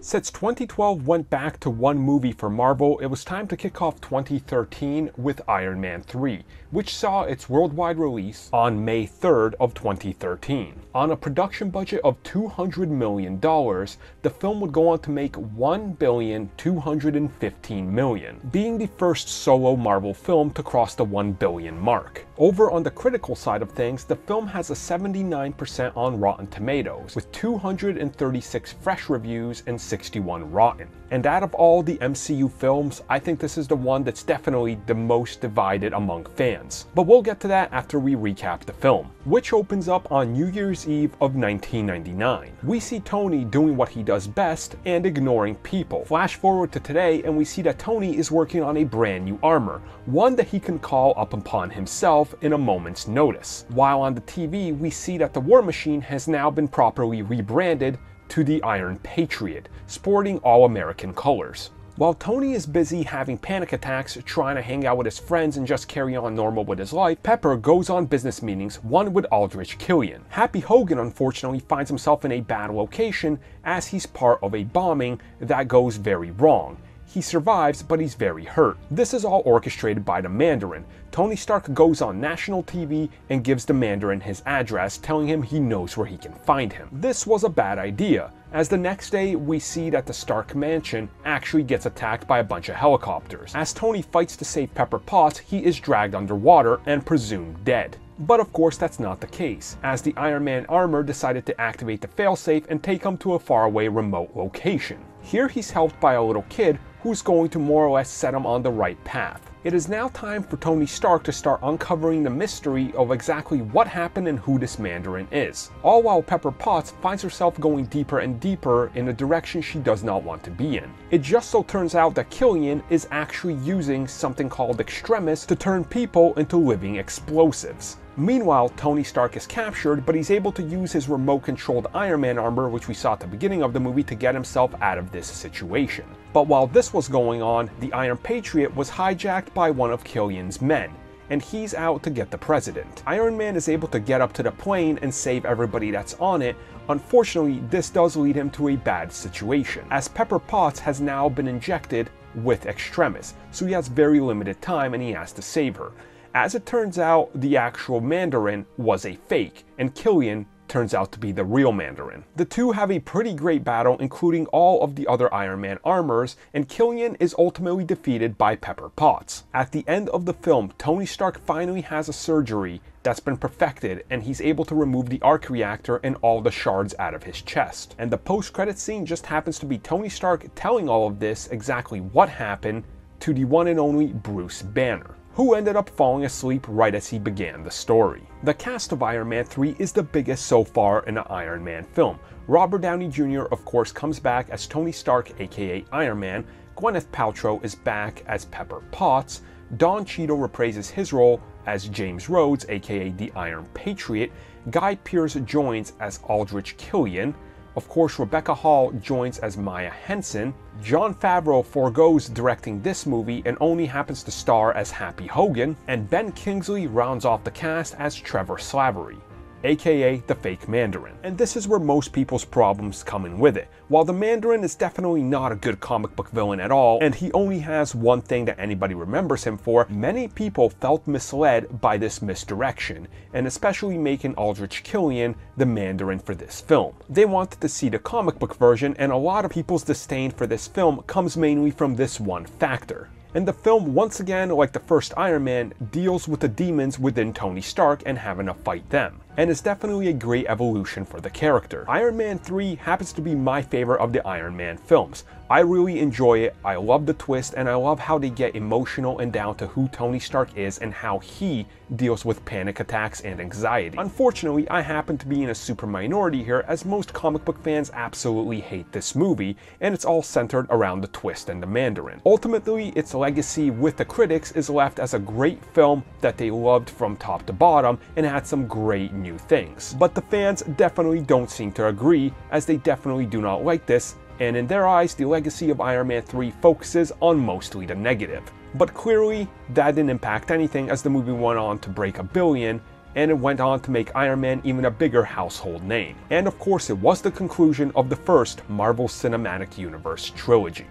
Since 2012 went back to one movie for Marvel, it was time to kick off 2013 with Iron Man 3, which saw its worldwide release on May 3rd of 2013. On a production budget of $200 million, the film would go on to make $1,215 million, being the first solo Marvel film to cross the $1 billion mark. Over on the critical side of things, the film has a 79% on Rotten Tomatoes, with 236 fresh reviews and 61 rotten. And out of all the MCU films, I think this is the one that's definitely the most divided among fans. But we'll get to that after we recap the film, which opens up on New Year's Eve of 1999. We see Tony doing what he does best and ignoring people. Flash forward to today and we see that Tony is working on a brand new armor, one that he can call up upon himself in a moment's notice. While on the TV, we see that the War Machine has now been properly rebranded to the Iron Patriot, sporting all American colors. While Tony is busy having panic attacks, trying to hang out with his friends and just carry on normal with his life, Pepper goes on business meetings, one with Aldrich Killian. Happy Hogan unfortunately finds himself in a bad location as he's part of a bombing that goes very wrong. He survives, but he's very hurt. This is all orchestrated by the Mandarin. Tony Stark goes on national TV and gives the Mandarin his address, telling him he knows where he can find him. This was a bad idea, as the next day we see that the Stark mansion actually gets attacked by a bunch of helicopters. As Tony fights to save Pepper Potts, he is dragged underwater and presumed dead. But of course that's not the case, as the Iron Man armor decided to activate the failsafe and take him to a faraway remote location. Here he's helped by a little kid who's going to more or less set him on the right path. It is now time for Tony Stark to start uncovering the mystery of exactly what happened and who this Mandarin is. All while Pepper Potts finds herself going deeper and deeper in a direction she does not want to be in. It just so turns out that Killian is actually using something called Extremis to turn people into living explosives. Meanwhile, Tony Stark is captured, but he's able to use his remote-controlled Iron Man armor, which we saw at the beginning of the movie, to get himself out of this situation. But while this was going on, the Iron Patriot was hijacked by one of Killian's men, and he's out to get the president. Iron Man is able to get up to the plane and save everybody that's on it. Unfortunately, this does lead him to a bad situation, as Pepper Potts has now been injected with Extremis, so he has very limited time and he has to save her. As it turns out, the actual Mandarin was a fake, and Killian turns out to be the real Mandarin. The two have a pretty great battle, including all of the other Iron Man armors, and Killian is ultimately defeated by Pepper Potts. At the end of the film, Tony Stark finally has a surgery that's been perfected, and he's able to remove the arc reactor and all the shards out of his chest. And the post-credit scene just happens to be Tony Stark telling all of this, exactly what happened, to the one and only Bruce Banner, who ended up falling asleep right as he began the story. The cast of Iron Man 3 is the biggest so far in an Iron Man film. Robert Downey Jr. of course comes back as Tony Stark, aka Iron Man. Gwyneth Paltrow is back as Pepper Potts. Don Cheadle reprises his role as James Rhodes, aka the Iron Patriot. Guy Pearce joins as Aldrich Killian. Of course, Rebecca Hall joins as Maya Henson. Jon Favreau forgoes directing this movie and only happens to star as Happy Hogan. And Ben Kingsley rounds off the cast as Trevor Slattery, aka the fake Mandarin. And this is where most people's problems come in with it. While the Mandarin is definitely not a good comic book villain at all, and he only has one thing that anybody remembers him for, many people felt misled by this misdirection, and especially making Aldrich Killian the Mandarin for this film. They wanted to see the comic book version, and a lot of people's disdain for this film comes mainly from this one factor. And the film, once again, like the first Iron Man, deals with the demons within Tony Stark and having to fight them. And it's definitely a great evolution for the character. Iron Man 3 happens to be my favorite of the Iron Man films. I really enjoy it, I love the twist, and I love how they get emotional and down to who Tony Stark is and how he deals with panic attacks and anxiety. Unfortunately, I happen to be in a super minority here, as most comic book fans absolutely hate this movie, and it's all centered around the twist and the Mandarin. Ultimately, its legacy with the critics is left as a great film that they loved from top to bottom and had some great new things. But the fans definitely don't seem to agree, as they definitely do not like this, and in their eyes, the legacy of Iron Man 3 focuses on mostly the negative. But clearly, that didn't impact anything, as the movie went on to break $1 billion and it went on to make Iron Man even a bigger household name. And of course, it was the conclusion of the first Marvel Cinematic Universe trilogy.